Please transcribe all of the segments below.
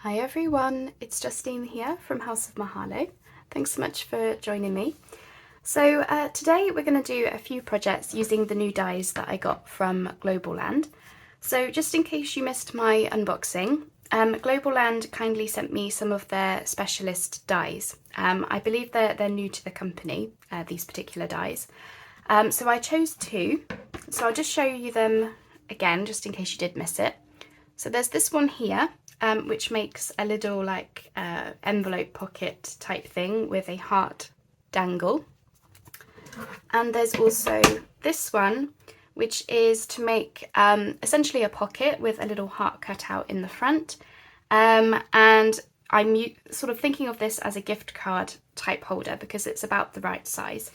Hi everyone, it's Justine here from House of Mahalo. Thanks so much for joining me. So today we're going to do a few projects using the new dies that I got from Globleland. So just in case you missed my unboxing, Globleland kindly sent me some of their specialist dies. I believe they're new to the company, these particular dies. So I chose two, so I'll just show you them again just in case you did miss it. So there's this one here, which makes a little like envelope pocket type thing with a heart dangle. And there's also this one, which is to make essentially a pocket with a little heart cut out in the front. And I'm sort of thinking of this as a gift card type holder because it's about the right size.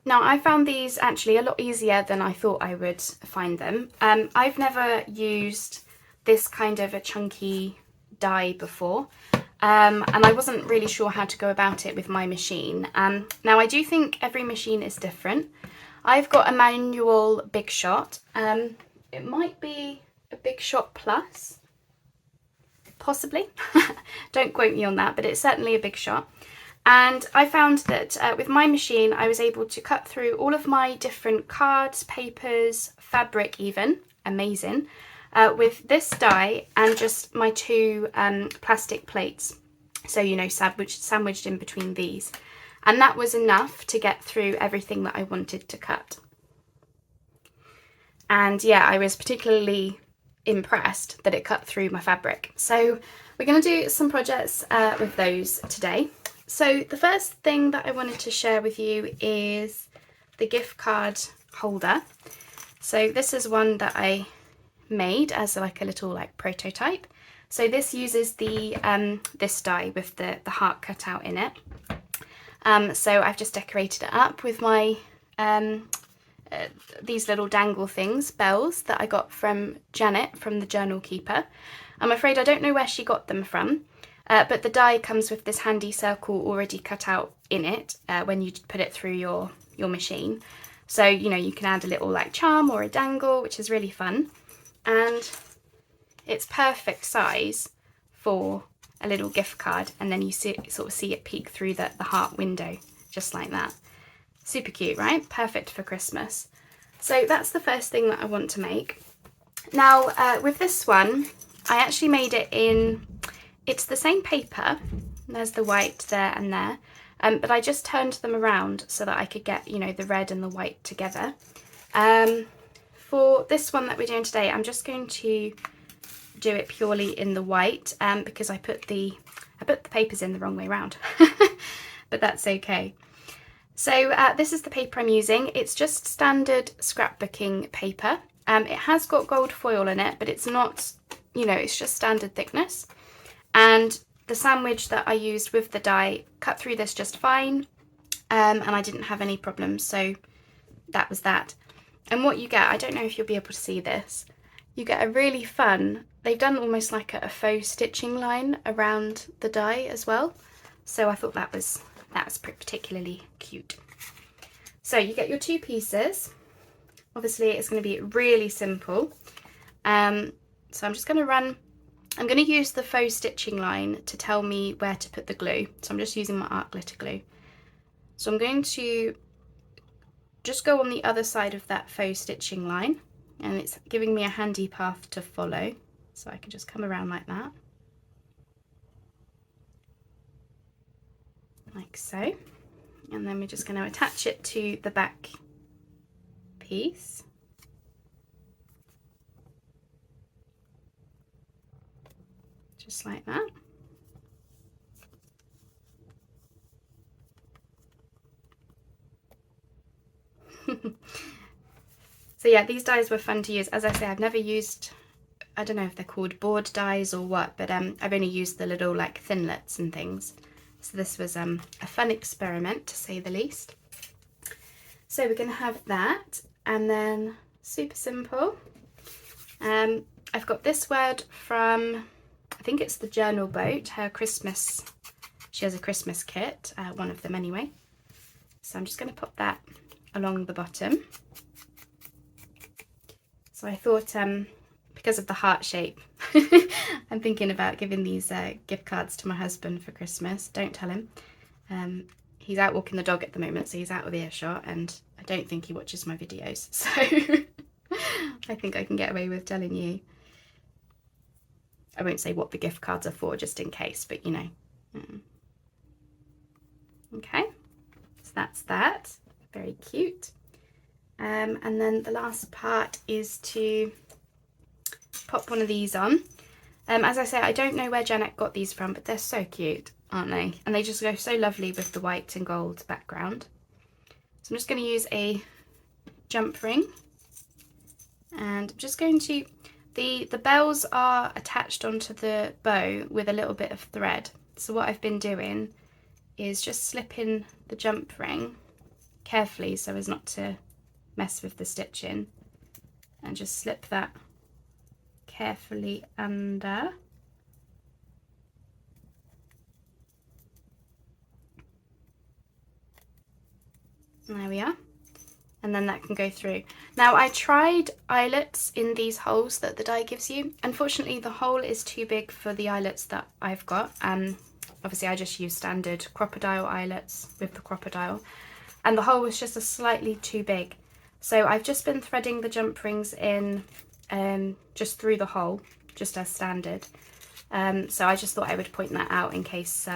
Now I found these actually a lot easier than I thought I would find them. I've never used this kind of a chunky die before, and I wasn't really sure how to go about it with my machine. Now I do think every machine is different. I've got a manual Big Shot. It might be a Big Shot Plus, possibly. Don't quote me on that, but it's certainly a Big Shot. And I found that with my machine, I was able to cut through all of my different cards, papers, fabric even, amazing, with this die and just my two plastic plates. So, you know, sandwiched in between these. And that was enough to get through everything that I wanted to cut. And yeah, I was particularly impressed that it cut through my fabric. So we're going to do some projects with those today. So the first thing that I wanted to share with you is the gift card holder. So this is one that I made as like a little like prototype. So this uses the this die with the heart cut out in it. So I've just decorated it up with my these little dangle things, bells, that I got from Janet from the Journal Keeper. I'm afraid I don't know where she got them from. But the die comes with this handy circle already cut out in it when you put it through your machine. So, you know, you can add a little like charm or a dangle, which is really fun. And it's perfect size for a little gift card. And then you sort of see it peek through the heart window, just like that. Super cute, right? Perfect for Christmas. So that's the first thing that I want to make. Now, with this one, I actually made it in... It's the same paper, there's the white there and there, but I just turned them around so that I could get, you know, the red and the white together. For this one that we're doing today, I'm just going to do it purely in the white because I put the papers in the wrong way around, but that's okay. So this is the paper I'm using. It's just standard scrapbooking paper. It has got gold foil in it, but it's not, you know, it's just standard thickness. And the sandwich that I used with the die cut through this just fine, and I didn't have any problems, so that was that. And what you get, I don't know if you'll be able to see this, you get a really fun, they've done almost like a faux stitching line around the die as well, so I thought that was particularly cute. So you get your two pieces. Obviously it's going to be really simple, so I'm just going to I'm going to use the faux stitching line to tell me where to put the glue. So I'm just using my art glitter glue. So I'm going to just go on the other side of that faux stitching line, and it's giving me a handy path to follow. So I can just come around like that. Like so. And then we're just going to attach it to the back piece. Just like that. So yeah, these dies were fun to use. As I say, I've never used, I don't know if they're called board dies or what, but I've only used the little like thinlets and things. So this was a fun experiment, to say the least. So we're going to have that, and then super simple. I've got this word from, I think it's the Journal Boat, her Christmas, she has a Christmas kit, one of them anyway. So I'm just going to pop that along the bottom. So I thought because of the heart shape. I'm thinking about giving these gift cards to my husband for Christmas. Don't tell him. He's out walking the dog at the moment, so he's out of earshot, and I don't think he watches my videos, so I think I can get away with telling you. I won't say what the gift cards are for, just in case, but you know. Okay, so that's that. Very cute. And then the last part is to pop one of these on. As I say, I don't know where Janet got these from, but they're so cute, aren't they? And they just go so lovely with the white and gold background. So I'm just going to use a jump ring, and I'm just going to, the bells are attached onto the bow with a little bit of thread. So what I've been doing is just slipping the jump ring carefully so as not to mess with the stitching, and just slip that carefully under. There we are. And then that can go through. Now I tried eyelets in these holes that the die gives you. Unfortunately the hole is too big for the eyelets that I've got. Obviously I just use standard crocodile eyelets with the crocodile, and the hole was just a slightly too big. So I've just been threading the jump rings in just through the hole, just as standard. So I just thought I would point that out in case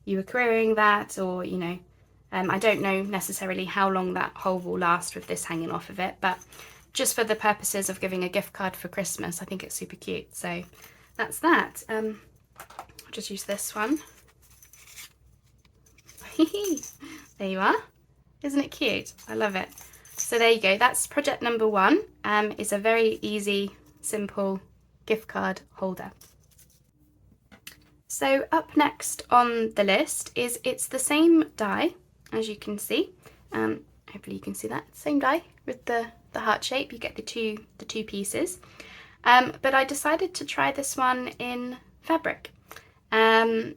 you were querying that, or you know, I don't know necessarily how long that hole will last with this hanging off of it, but just for the purposes of giving a gift card for Christmas, I think it's super cute. So that's that. I'll just use this one. There you are. Isn't it cute? I love it. So there you go. That's project number 1. It's a very easy, simple gift card holder. So up next on the list is, it's the same die, as you can see. Hopefully you can see that. Same die with the heart shape. You get the two pieces. But I decided to try this one in fabric. And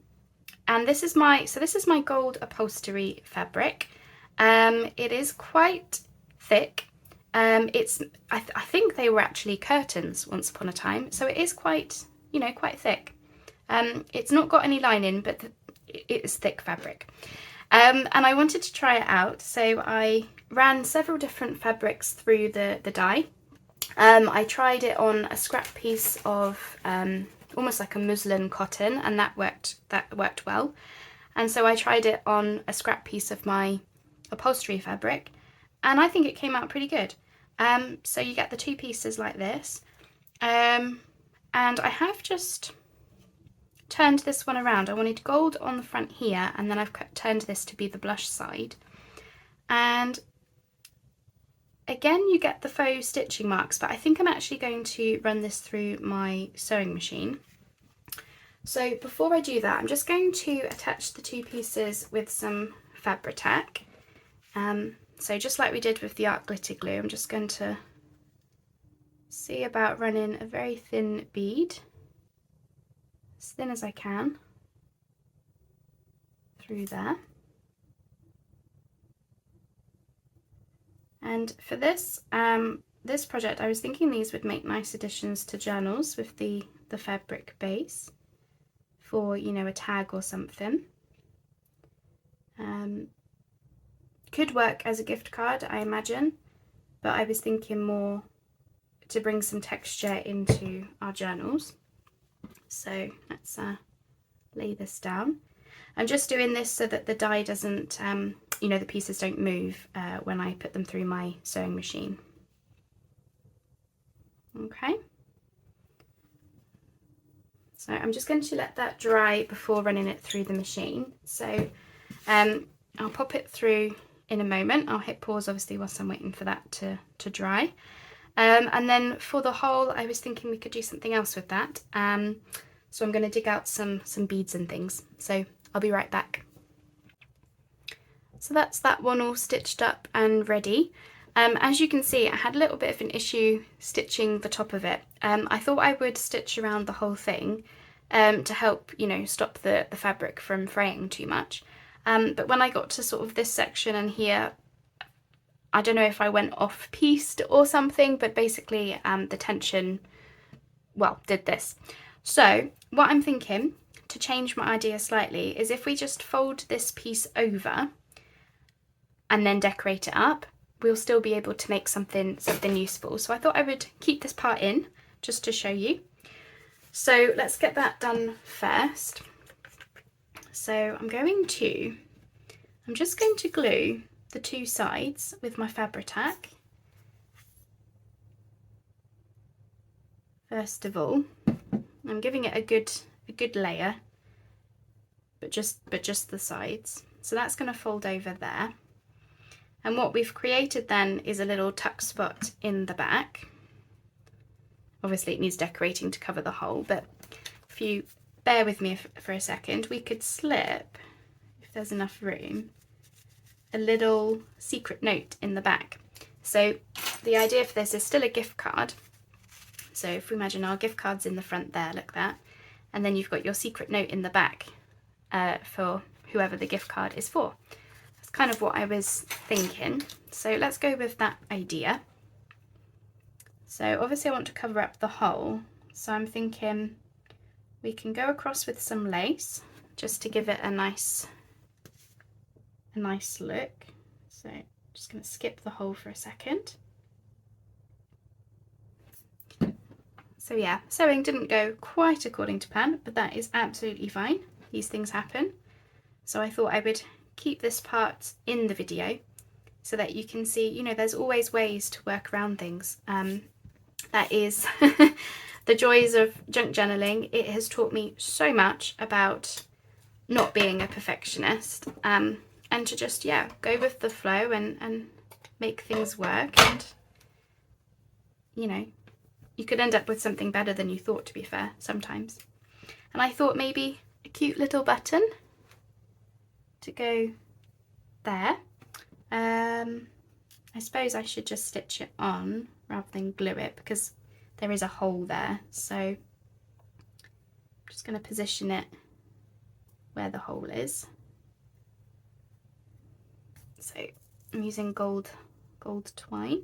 this is my gold upholstery fabric. It is quite thick. I think they were actually curtains once upon a time, so it is quite, you know, quite thick. It's not got any lining, but it is thick fabric. And I wanted to try it out, so I ran several different fabrics through the die. I tried it on a scrap piece of almost like a muslin cotton, and that worked well. And so I tried it on a scrap piece of my upholstery fabric, and I think it came out pretty good. So you get the two pieces like this, and I have just turned this one around. I wanted gold on the front here, and then I've turned this to be the blush side, and again you get the faux stitching marks, but I think I'm actually going to run this through my sewing machine. So before I do that, I'm just going to attach the two pieces with some Fabri-Tac. So just like we did with the art glitter glue, I'm just going to see about running a very thin bead, as thin as I can, through there. And for this this project, I was thinking these would make nice additions to journals with the fabric base for, you know, a tag or something. Could work as a gift card, I imagine, but I was thinking more to bring some texture into our journals. So let's lay this down. I'm just doing this so that the die doesn't, you know, the pieces don't move when I put them through my sewing machine. Okay. So I'm just going to let that dry before running it through the machine. So I'll pop it through in a moment. I'll hit pause obviously whilst I'm waiting for that to dry. And then for the hole, I was thinking we could do something else with that. So I'm going to dig out some beads and things. So I'll be right back. So that's that one all stitched up and ready. As you can see, I had a little bit of an issue stitching the top of it. I thought I would stitch around the whole thing to help, you know, stop the fabric from fraying too much. But when I got to sort of this section and here, I don't know if I went off-piste or something, but basically the tension, well, did this. So what I'm thinking, to change my idea slightly, is if we just fold this piece over and then decorate it up, we'll still be able to make something useful. So I thought I would keep this part in just to show you. So let's get that done first. So I'm just going to glue the two sides with my Fabri-Tac. First of all, I'm giving it a good layer, but just the sides. So that's going to fold over there. And what we've created then is a little tuck spot in the back. Obviously it needs decorating to cover the hole, but if you bear with me for a second, we could slip, if there's enough room, a little secret note in the back. So the idea for this is still a gift card. So if we imagine our gift card's in the front there, like that, and then you've got your secret note in the back for whoever the gift card is for. That's kind of what I was thinking. So let's go with that idea. So obviously I want to cover up the hole, so I'm thinking we can go across with some lace just to give it a nice look. So I'm just going to skip the hole for a second. So yeah, sewing didn't go quite according to plan, but that is absolutely fine. These things happen. So I thought I would keep this part in the video so that you can see, you know, there's always ways to work around things. That is the joys of junk journaling. It has taught me so much about not being a perfectionist, and to just, yeah, go with the flow and make things work. And, you know, you could end up with something better than you thought, to be fair, sometimes. And I thought maybe a cute little button to go there. I suppose I should just stitch it on rather than glue it because there is a hole there. So I'm just going to position it where the hole is. So I'm using gold twine.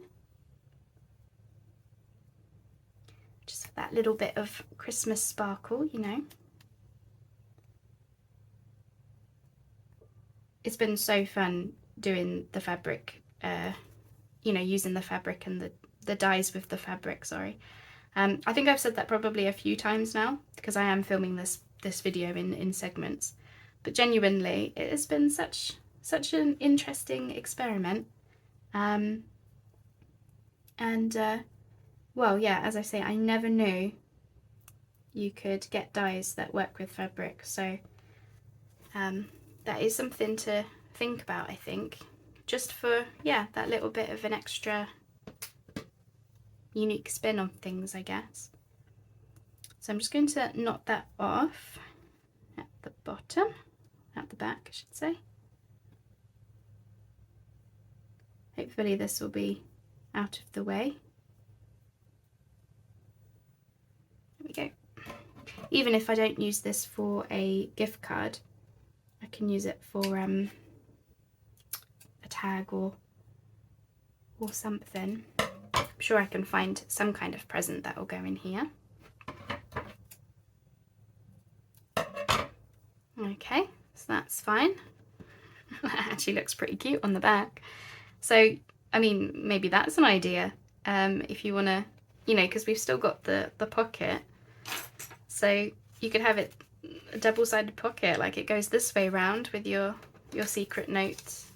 Just for that little bit of Christmas sparkle, you know. It's been so fun doing the fabric, you know, using the fabric and the dyes with the fabric, sorry. I think I've said that probably a few times now because I am filming this video in segments, but genuinely it has been such an interesting experiment. Well, yeah, as I say, I never knew you could get dyes that work with fabric, so that is something to think about, I think, just for, yeah, that little bit of an extra unique spin on things, I guess. So I'm just going to knot that off at the bottom, at the back I should say. Hopefully this will be out of the way. There we go. Even if I don't use this for a gift card, I can use it for a tag or something. I'm sure I can find some kind of present that will go in here. Okay, so that's fine. That actually looks pretty cute on the back. So, I mean, maybe that's an idea. If you want to, you know, because we've still got the pocket. So you could have it a double-sided pocket, like it goes this way round with your secret notes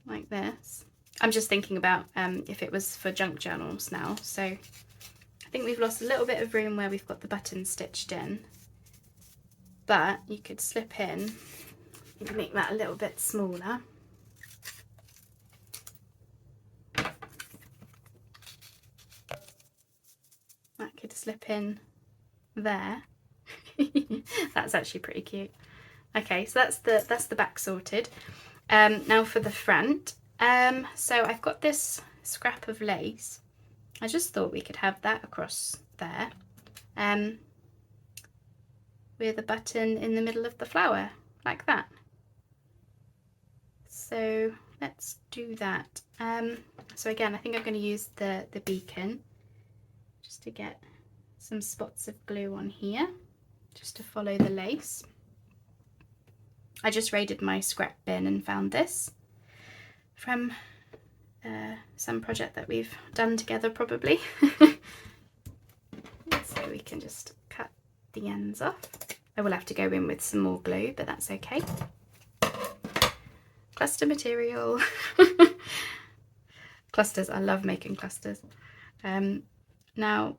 like this. I'm just thinking about if it was for junk journals now. So I think we've lost a little bit of room where we've got the buttons stitched in, but you could slip in, you can make that a little bit smaller. That could slip in there. That's actually pretty cute. Okay, so that's the back sorted. Now for the front. So I've got this scrap of lace. I just thought we could have that across there, with a button in the middle of the flower, like that. So let's do that. So again, I think I'm going to use the beacon just to get some spots of glue on here, just to follow the lace. I just raided my scrap bin and found this from some project that we've done together probably. So we can just cut the ends off. I will have to go in with some more glue, but that's okay. Cluster material. Clusters, I love making clusters. Now,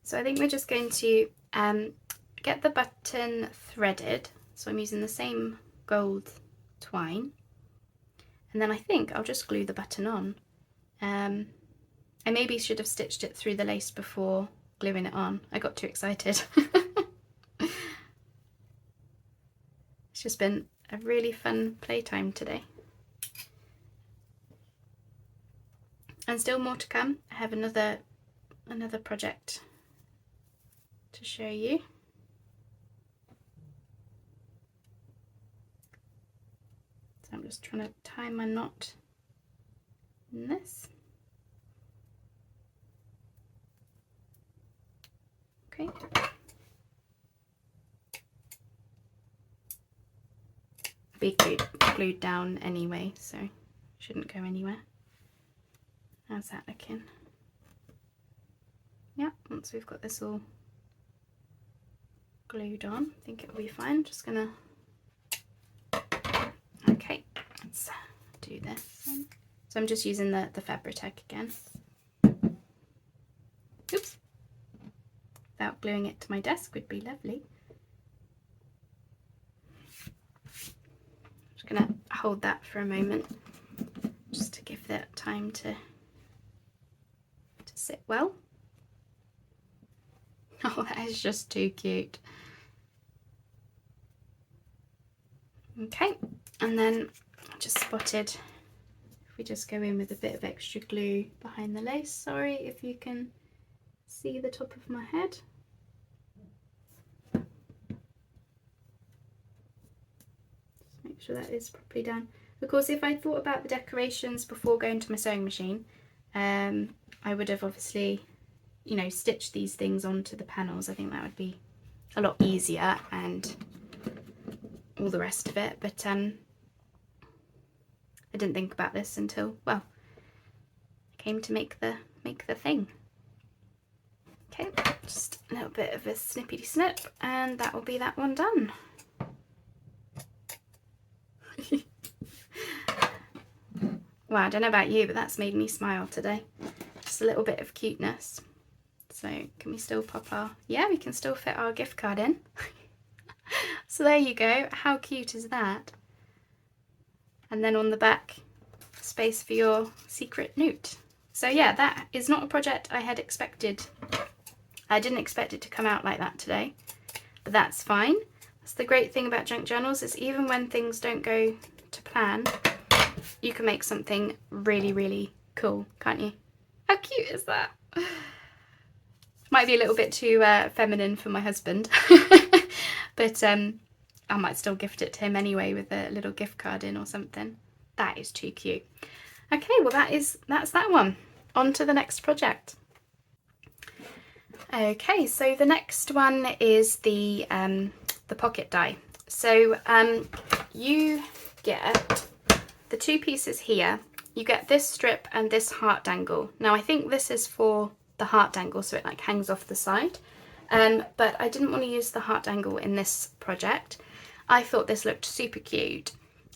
so I think we're just going to get the button threaded. So I'm using the same gold twine. And then I think I'll just glue the button on. I maybe should have stitched it through the lace before gluing it on. I got too excited. It's just been a really fun playtime today. And still more to come. I have another project to show you. So I'm just trying to tie my knot in this. Okay. Be glued down anyway, so shouldn't go anywhere. How's that looking? Yeah, once we've got this all glued on, I think it'll be fine. Just gonna, okay, let's do this then. So I'm just using the Fabri-Tac again. Oops. Without gluing it to my desk would be lovely. Just gonna hold that for a moment, just to give that time to sit well. Oh, that is just too cute. Okay, and then I just spotted, if we just go in with a bit of extra glue behind the lace. Sorry if you can see the top of my head. Just make sure that is properly done. Of course, if I thought about the decorations before going to my sewing machine, I would have obviously, you know, stitched these things onto the panels. I think that would be a lot easier and all the rest of it, but I didn't think about this until, well, I came to make the thing. Okay, just a little bit of a snippety snip, and that will be that one done. Wow, I don't know about you, but that's made me smile today. Just a little bit of cuteness. So can we still pop our, yeah, we can still fit our gift card in. So there you go. How cute is that? And then on the back, space for your secret note. So yeah, that is not a project I had expected. I didn't expect it to come out like that today, but that's fine. That's the great thing about junk journals, is even when things don't go to plan, you can make something really, really cool, can't you? How cute is that? Might be a little bit too feminine for my husband, but I might still gift it to him anyway with a little gift card in or something. That is too cute. Okay, well that's that one. On to the next project. Okay, so the next one is the pocket die. So you get the two pieces here. You get this strip and this heart dangle. Now I think this is for the heart dangle, so it like hangs off the side. But I didn't want to use the heart dangle in this project. I thought this looked super cute,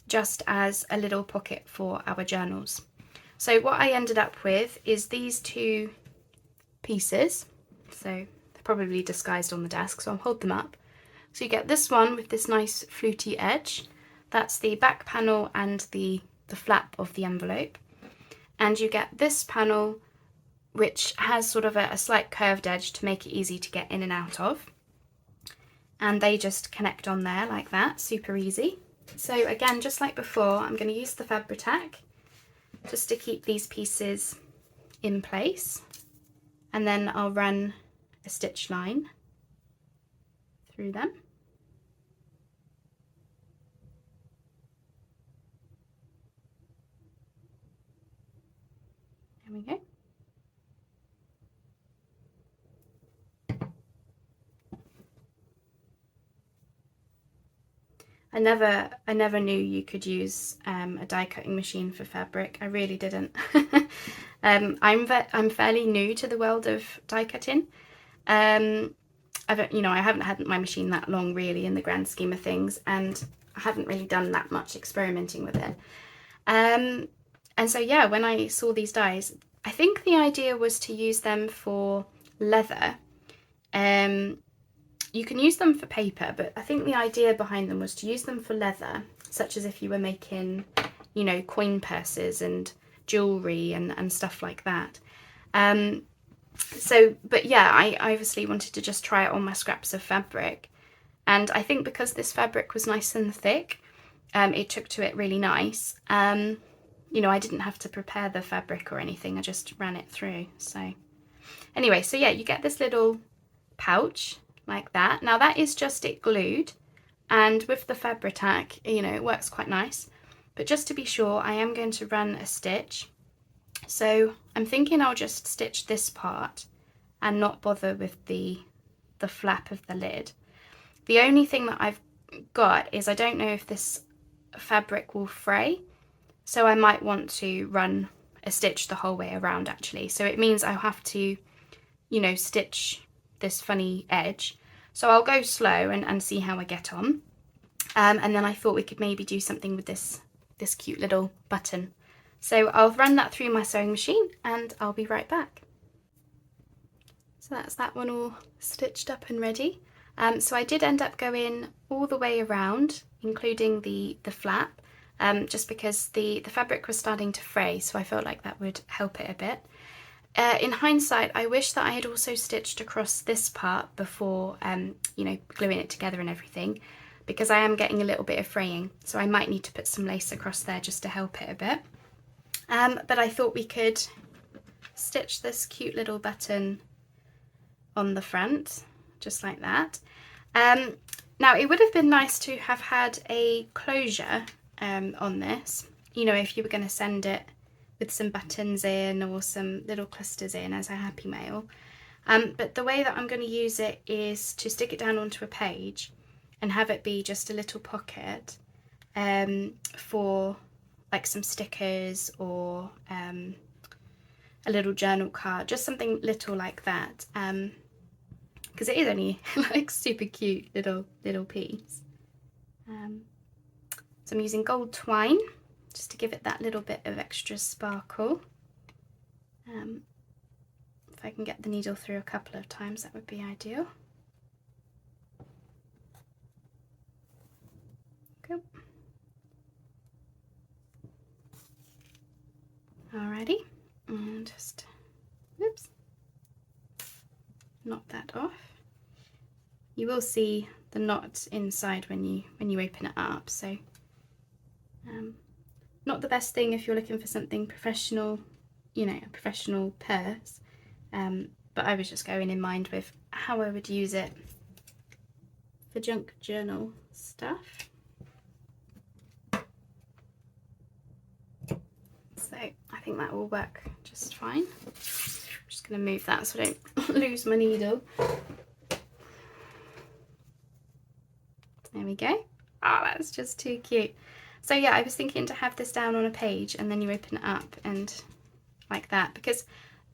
just as a little pocket for our journals. So what I ended up with is these two pieces. So they're probably disguised on the desk, so I'll hold them up. So you get this one with this nice fluty edge. That's the back panel and the flap of the envelope. And you get this panel which has sort of a slight curved edge to make it easy to get in and out of. And they just connect on there like that, super easy. So again, just like before, I'm going to use the Fabri-Tac just to keep these pieces in place. And then I'll run a stitch line through them. There we go. I never knew you could use a die cutting machine for fabric. I really didn't. I'm fairly new to the world of die cutting. I haven't had my machine that long really in the grand scheme of things, and I haven't really done that much experimenting with it. And so yeah, when I saw these dies, I think the idea was to use them for leather. You can use them for paper, but I think the idea behind them was to use them for leather, such as if you were making, you know, coin purses and jewellery and stuff like that. But yeah, I obviously wanted to just try it on my scraps of fabric. And I think because this fabric was nice and thick, it took to it really nice. You know, I didn't have to prepare the fabric or anything, I just ran it through. So anyway, so yeah, you get this little pouch like that. Now that is just it glued, and with the Fabri-Tac, you know, it works quite nice. But just to be sure, I am going to run a stitch. So I'm thinking I'll just stitch this part and not bother with the flap of the lid. The only thing that I've got is I don't know if this fabric will fray, so I might want to run a stitch the whole way around actually. So it means I'll have to, you know, stitch this funny edge. So I'll go slow and see how I get on. And then I thought we could maybe do something with this cute little button. So I'll run that through my sewing machine and I'll be right back. So that's that one all stitched up and ready. So I did end up going all the way around, including the flap, just because the fabric was starting to fray, so I felt like that would help it a bit. In hindsight, I wish that I had also stitched across this part before, you know, gluing it together and everything, because I am getting a little bit of fraying, so I might need to put some lace across there just to help it a bit. But I thought we could stitch this cute little button on the front, just like that. Now it would have been nice to have had a closure on this, you know, if you were going to send it with some buttons in or some little clusters in as a happy mail. But the way that I'm going to use it is to stick it down onto a page and have it be just a little pocket for like some stickers or a little journal card, just something little like that, because it is only like super cute little piece. So I'm using gold twine just to give it that little bit of extra sparkle. If I can get the needle through a couple of times, that would be ideal. Cool. Alrighty, and just, whoops, knot that off. You will see the knot inside when you open it up, so not the best thing if you're looking for something professional, you know, a professional purse, but I was just going in mind with how I would use it for junk journal stuff. So I think that will work just fine. I'm just going to move that so I don't lose my needle. There we go. Oh, that's just too cute. So yeah, I was thinking to have this down on a page and then you open it up and like that, because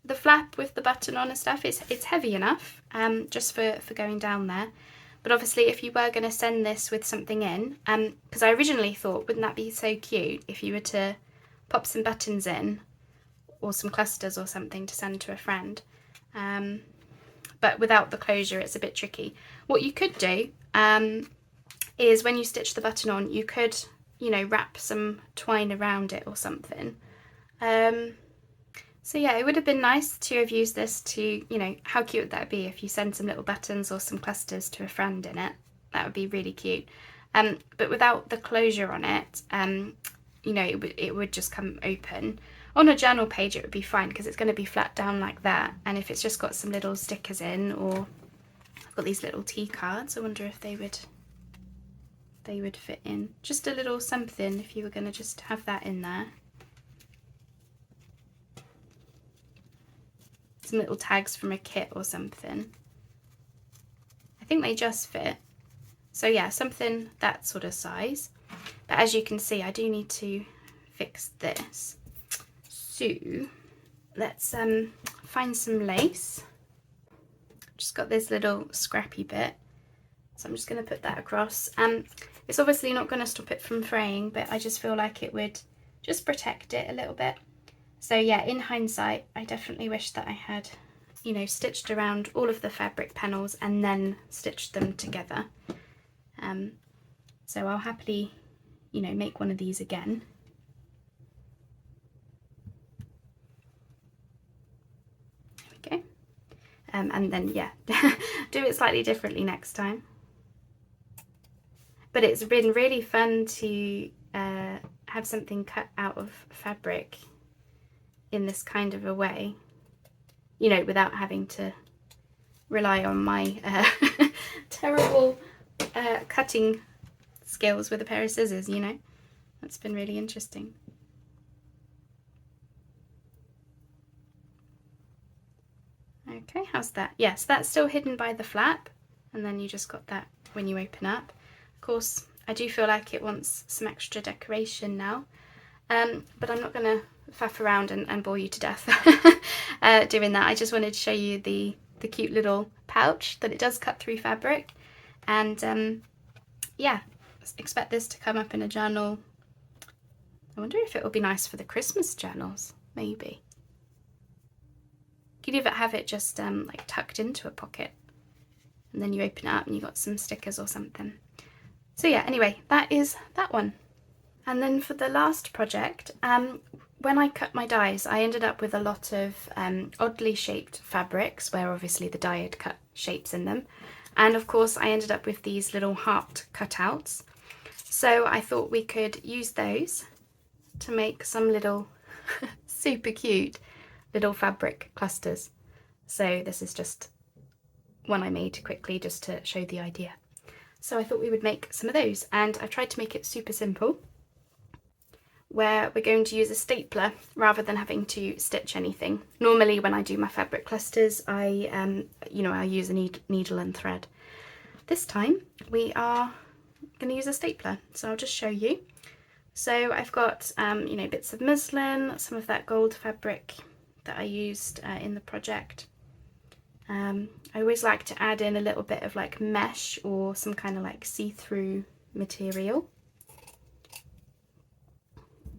the flap with the button on and stuff, it's heavy enough just for going down there. But obviously if you were going to send this with something in, because I originally thought, wouldn't that be so cute if you were to pop some buttons in or some clusters or something to send to a friend, but without the closure it's a bit tricky. What you could do is when you stitch the button on, you could, you know, wrap some twine around it or something. So yeah, it would have been nice to have used this to, you know, how cute would that be if you send some little buttons or some clusters to a friend in it? That would be really cute. But without the closure on it, you know, it would just come open. On a journal page it would be fine because it's going to be flat down like that, and if it's just got some little stickers in, or I've got these little tea cards, I wonder if they would fit in. Just a little something if you were going to just have that in there. some little tags from a kit or something. I think they just fit. So yeah, something that sort of size. But as you can see, I do need to fix this. So let's find some lace. Just got this little scrappy bit, so I'm just going to put that across. It's obviously not going to stop it from fraying, but I just feel like it would just protect it a little bit. So yeah, in hindsight, I definitely wish that I had, you know, stitched around all of the fabric panels and then stitched them together. So I'll happily, you know, make one of these again. There we go. And then yeah, do it slightly differently next time. But it's been really fun to have something cut out of fabric in this kind of a way, you know, without having to rely on my terrible cutting skills with a pair of scissors, you know. That's been really interesting. Okay, how's that? Yes, that's still hidden by the flap, and then you just got that when you open up. Of course, I do feel like it wants some extra decoration now, but I'm not going to faff around and bore you to death doing that. I just wanted to show you the cute little pouch that it does cut through fabric, and yeah, expect this to come up in a journal. I wonder if it will be nice for the Christmas journals, maybe. You could even have it just like tucked into a pocket, and then you open it up and you got some stickers or something. So yeah, anyway, that is that one. And then for the last project, when I cut my dies, I ended up with a lot of oddly shaped fabrics where obviously the die had cut shapes in them. And of course I ended up with these little heart cutouts. So I thought we could use those to make some little super cute little fabric clusters. So this is just one I made quickly just to show the idea. So I thought we would make some of those, and I've tried to make it super simple, where we're going to use a stapler rather than having to stitch anything. Normally when I do my fabric clusters, I use a needle and thread. This time we are going to use a stapler, so I'll just show you. So I've got bits of muslin, some of that gold fabric that I used in the project. I always like to add in a little bit of like mesh or some kind of like see-through material.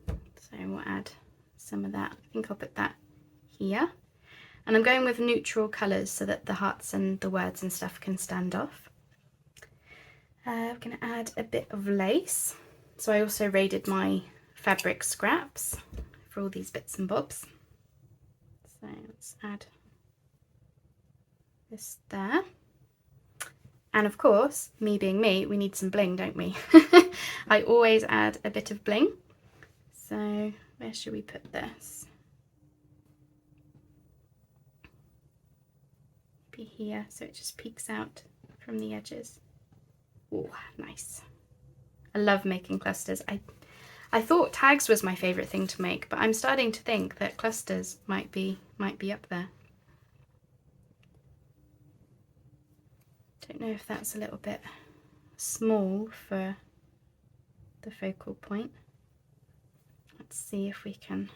So we'll add some of that. I think I'll put that here. And I'm going with neutral colours so that the hearts and the words and stuff can stand off. I'm going to add a bit of lace. So I also raided my fabric scraps for all these bits and bobs. So let's add this there. And of course, me being me, we need some bling, don't we? I always add a bit of bling. So where should we put this? Maybe here, so it just peeks out from the edges. Oh, nice. I love making clusters. I thought tags was my favourite thing to make, but I'm starting to think that clusters might be up there. Don't know if that's a little bit small for the focal point. Let's see if we can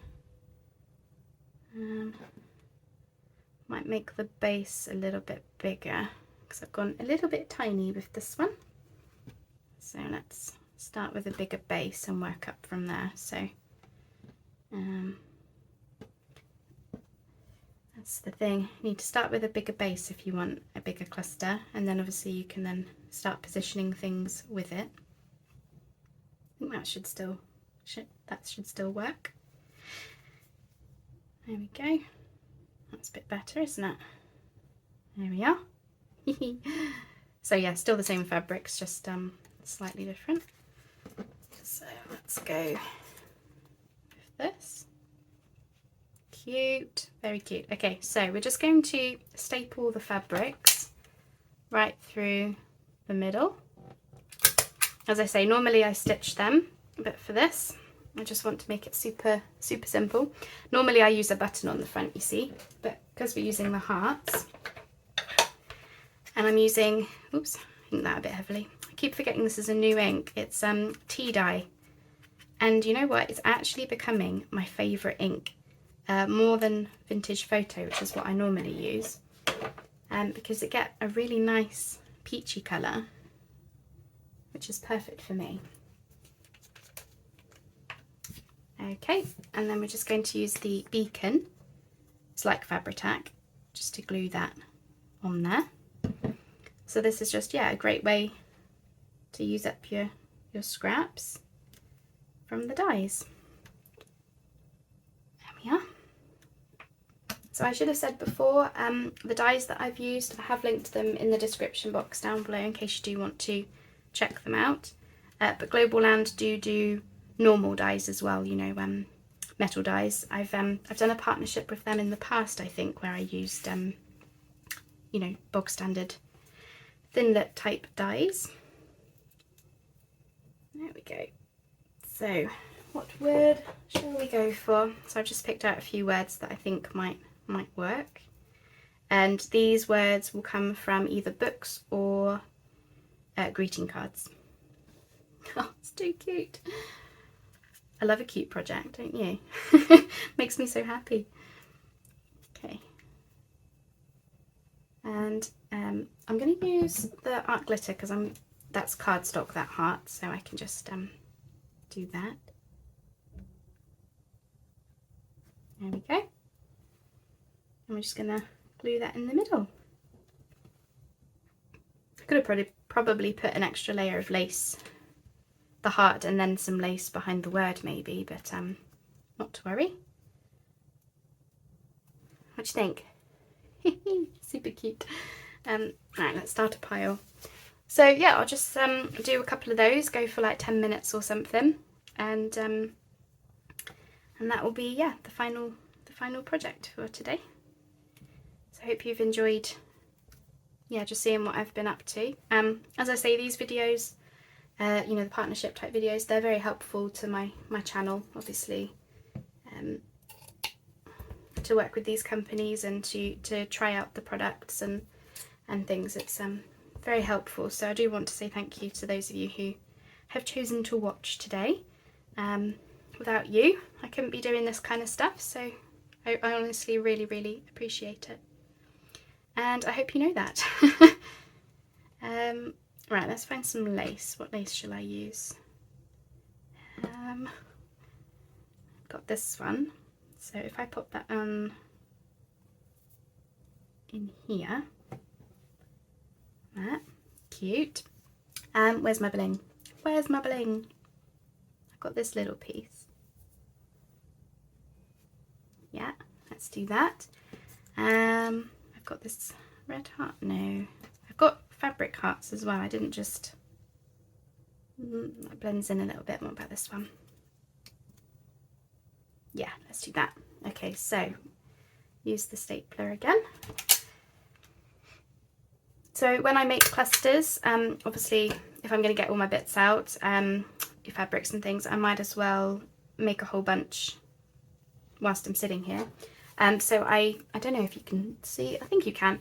might make the base a little bit bigger because I've gone a little bit tiny with this one. So let's start with a bigger base and work up from there. So that's the thing, you need to start with a bigger base if you want a bigger cluster, and then obviously you can then start positioning things with it. I think that should still work. There we go. That's a bit better, isn't it? There we are. So yeah, still the same fabrics, just slightly different. So let's go with this. Cute, very cute. Okay, so we're just going to staple the fabrics right through the middle. As I say, normally I stitch them, but for this I just want to make it super simple. Normally I use a button on the front, you see, but because we're using the hearts, and I'm using, oops, I inked that a bit heavily. I keep forgetting this is a new ink. It's tea dye, and you know what? It's actually becoming my favourite ink, more than Vintage Photo, which is what I normally use, because it get a really nice peachy colour, which is perfect for me. Okay, and then we're just going to use the beacon. It's like Fabri-Tac, just to glue that on there. So this is just, yeah, a great way to use up your scraps from the dies. There we are. So I should have said before, the dies that I've used, I have linked them in the description box down below in case you do want to check them out. But Globleland do normal dies as well, you know, metal dies. I've done a partnership with them in the past, I think, where I used you know, bog standard thinlit type dies. There we go. So what word shall we go for? So I've just picked out a few words that I think might work, and these words will come from either books or greeting cards. Oh, it's too cute. I love a cute project, don't you? Makes me so happy. Okay. And I'm going to use the art glitter because that's cardstock, that heart, so I can just do that. There we go. And we're just going to glue that in the middle. I could have probably put an extra layer of lace, the heart, and then some lace behind the word maybe, but not to worry. What do you think? Super cute. Right, let's start a pile. So yeah, I'll just do a couple of those, go for like 10 minutes or something, and that will be, yeah, the final project for today. So I hope you've enjoyed, yeah, just seeing what I've been up to. As I say, these videos, you know, the partnership type videos, they're very helpful to my channel, obviously, to work with these companies and to try out the products and things. It's very helpful, so I do want to say thank you to those of you who have chosen to watch today. Without you, I couldn't be doing this kind of stuff, so I honestly really appreciate it, and I hope you know that. Right, let's find some lace. What lace shall I use? Got this one, so if I pop that on in here, that, cute. Where's my bling? Where's my bling? I've got this little piece. Yeah, let's do that. I've got this red heart. No, I've got fabric hearts as well. I didn't just, that blends in a little bit. More about this one. Yeah, let's do that. Okay, so use the stapler again. So when I make clusters, obviously if I'm going to get all my bits out, your fabrics and things, I might as well make a whole bunch whilst I'm sitting here. So I don't know if you can see, I think you can.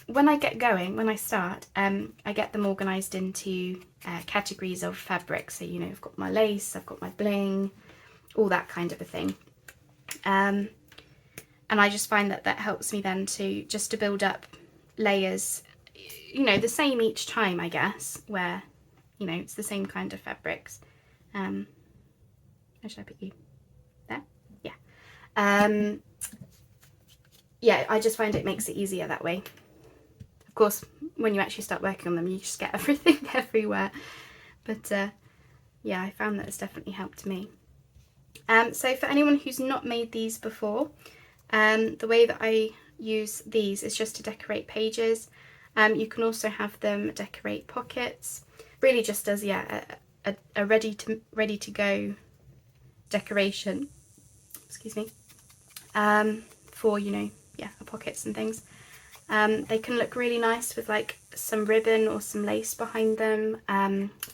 When I get going, when I start, I get them organised into categories of fabric. So, you know, I've got my lace, I've got my bling, all that kind of a thing. And I just find that helps me then to build up layers, you know, the same each time, I guess, where, you know, it's the same kind of fabrics. Where should I put you? There? Yeah. Yeah, I just find it makes it easier that way. Of course, when you actually start working on them, you just get everything everywhere. But yeah, I found that it's definitely helped me. So for anyone who's not made these before, the way that I use these is just to decorate pages. You can also have them decorate pockets, really just as, yeah, a ready to go decoration, excuse me, for, you know, yeah, pockets and things. They can look really nice with like some ribbon or some lace behind them,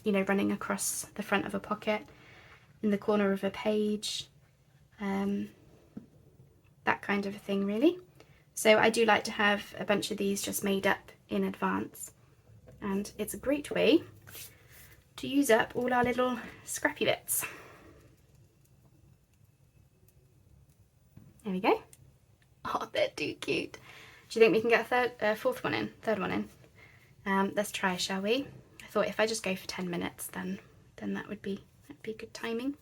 you know, running across the front of a pocket. in the corner of a page, that kind of a thing really. So I do like to have a bunch of these just made up in advance, and it's a great way to use up all our little scrappy bits. There we go. Oh, they're too cute. Do you think we can get a third one in? Let's try, shall we? I thought if I just go for 10 minutes, then that'd be good timing.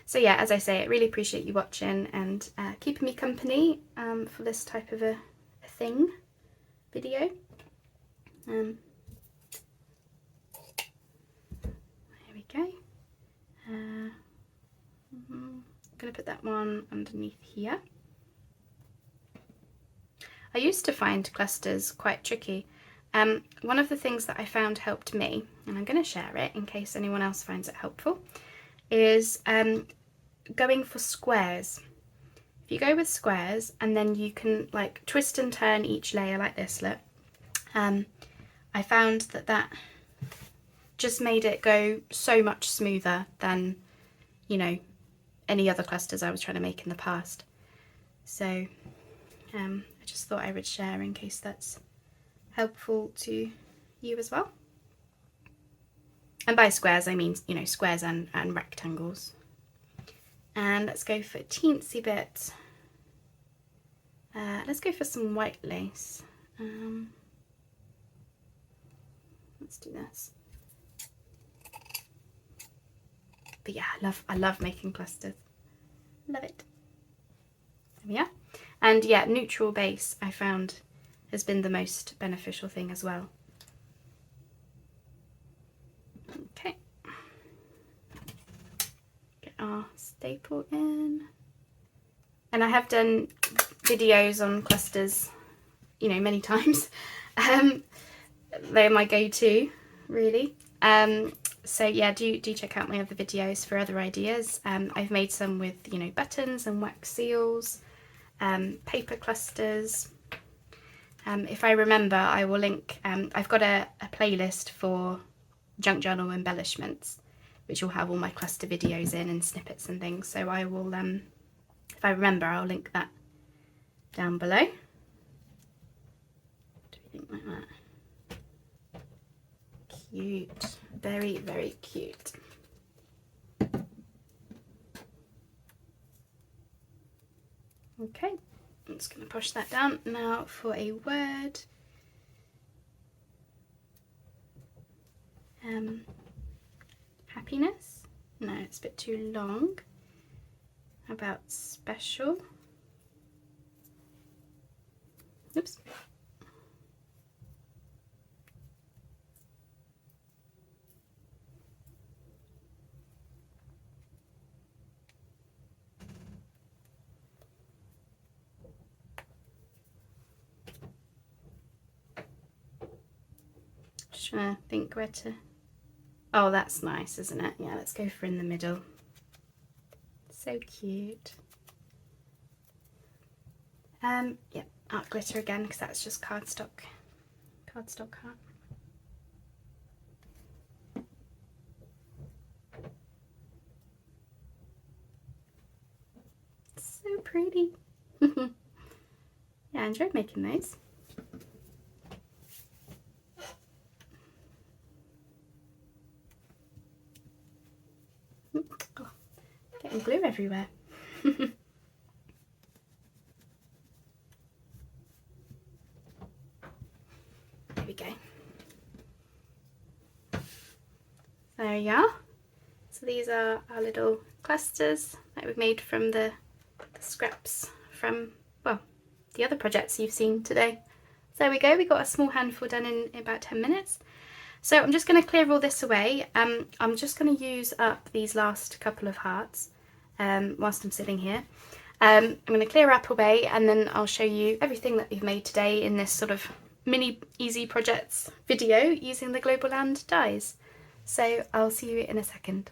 So yeah, as I say, I really appreciate you watching and keeping me company for this type of a video. There we go. I'm going to put that one underneath here. I used to find clusters quite tricky. One of the things that I found helped me, and I'm going to share it in case anyone else finds it helpful, is going for squares. If you go with squares and then you can like twist and turn each layer like this, look, I found that just made it go so much smoother than, you know, any other clusters I was trying to make in the past. So I just thought I would share in case that's helpful to you as well. And by squares I mean, you know, squares and rectangles. And let's go for a teensy bit. Let's go for some white lace. Let's do this. But yeah, I love making clusters. Love it. There we are. And yeah, neutral base I found has been the most beneficial thing as well. Okay. Get our staple in. And I have done videos on clusters, you know, many times. They're my go-to, really. So yeah, do check out my other videos for other ideas. I've made some with, you know, buttons and wax seals, paper clusters. If I remember, I will link, I've got a playlist for junk journal embellishments, which will have all my cluster videos in and snippets and things. So I will, if I remember, I'll link that down below. Do you think like that? Cute. Very, very cute. Okay, I'm just going to push that down. Now for a word. Happiness? No, it's a bit too long. How about special? Oops. Just trying to think where to... Oh, that's nice, isn't it? Yeah, let's go for in the middle. So cute. Yeah, art glitter again, because that's just cardstock art. So pretty. Yeah, I enjoyed making those. Oh, getting glue everywhere. There we go. There you are. So these are our little clusters that we've made from the scraps from, well, the other projects you've seen today. So there we go, we got a small handful done in about 10 minutes. So I'm just going to clear all this away. I'm just going to use up these last couple of hearts whilst I'm sitting here. I'm going to clear up away and then I'll show you everything that we've made today in this sort of mini easy projects video using the Globleland dies. So I'll see you in a second.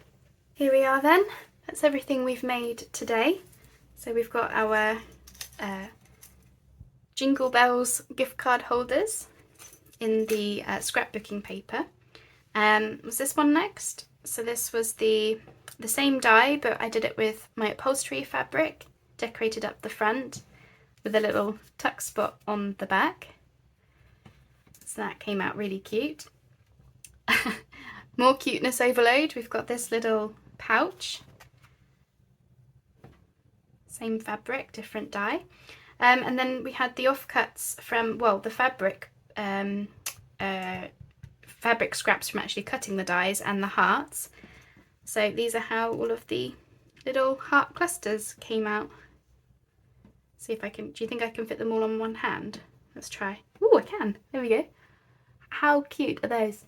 Here we are then, that's everything we've made today. So we've got our Jingle Bells gift card holders in the scrapbooking paper. Was this one next? So this was the same die, but I did it with my upholstery fabric, decorated up the front with a little tuck spot on the back. So that came out really cute. More cuteness overload. We've got this little pouch. Same fabric, different die. And then we had the offcuts from, well, the fabric scraps from actually cutting the dies and the hearts. So these are how all of the little heart clusters came out. See if I can, do you think I can fit them all on one hand? Let's try. Oh, I can. There we go. How cute are those?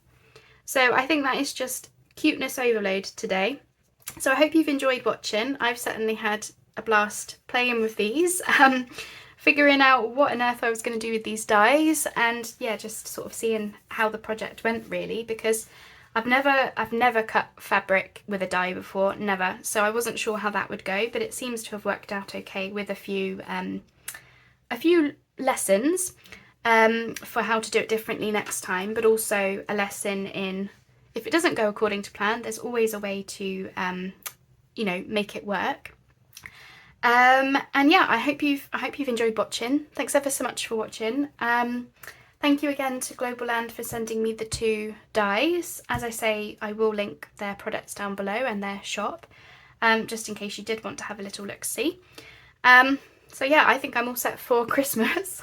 So I think that is just cuteness overload today. So I hope you've enjoyed watching. I've certainly had a blast playing with these, figuring out what on earth I was going to do with these dies, and yeah, just sort of seeing how the project went really, because I've never cut fabric with a die before, never. So I wasn't sure how that would go, but it seems to have worked out okay with a few lessons for how to do it differently next time, but also a lesson in, if it doesn't go according to plan, there's always a way to you know, make it work. And yeah, I hope you've enjoyed watching. Thanks ever so much for watching. Thank you again to Globleland for sending me the 2 dies. As I say, I will link their products down below and their shop, just in case you did want to have a little look-see. So yeah, I think I'm all set for Christmas.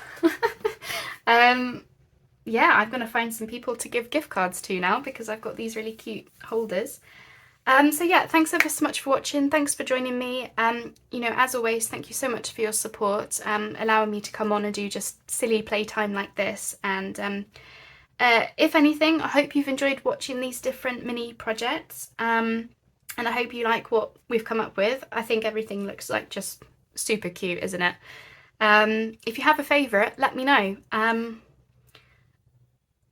Yeah, I'm going to find some people to give gift cards to now, because I've got these really cute holders. So yeah, thanks ever so much for watching. Thanks for joining me. You know, as always, thank you so much for your support, allowing me to come on and do just silly playtime like this. And if anything, I hope you've enjoyed watching these different mini projects. And I hope you like what we've come up with. I think everything looks like just super cute, isn't it? If you have a favourite, let me know.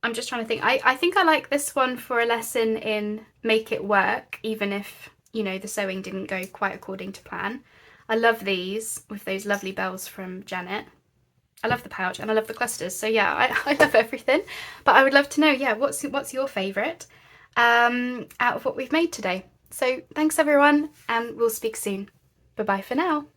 I'm just trying to think. I think I like this one for a lesson in make it work, even if, you know, the sewing didn't go quite according to plan. I love these with those lovely bells from Janet. I love the pouch and I love the clusters. So yeah, I love everything. But I would love to know, yeah, what's your favourite out of what we've made today? So thanks everyone, and we'll speak soon. Bye bye for now.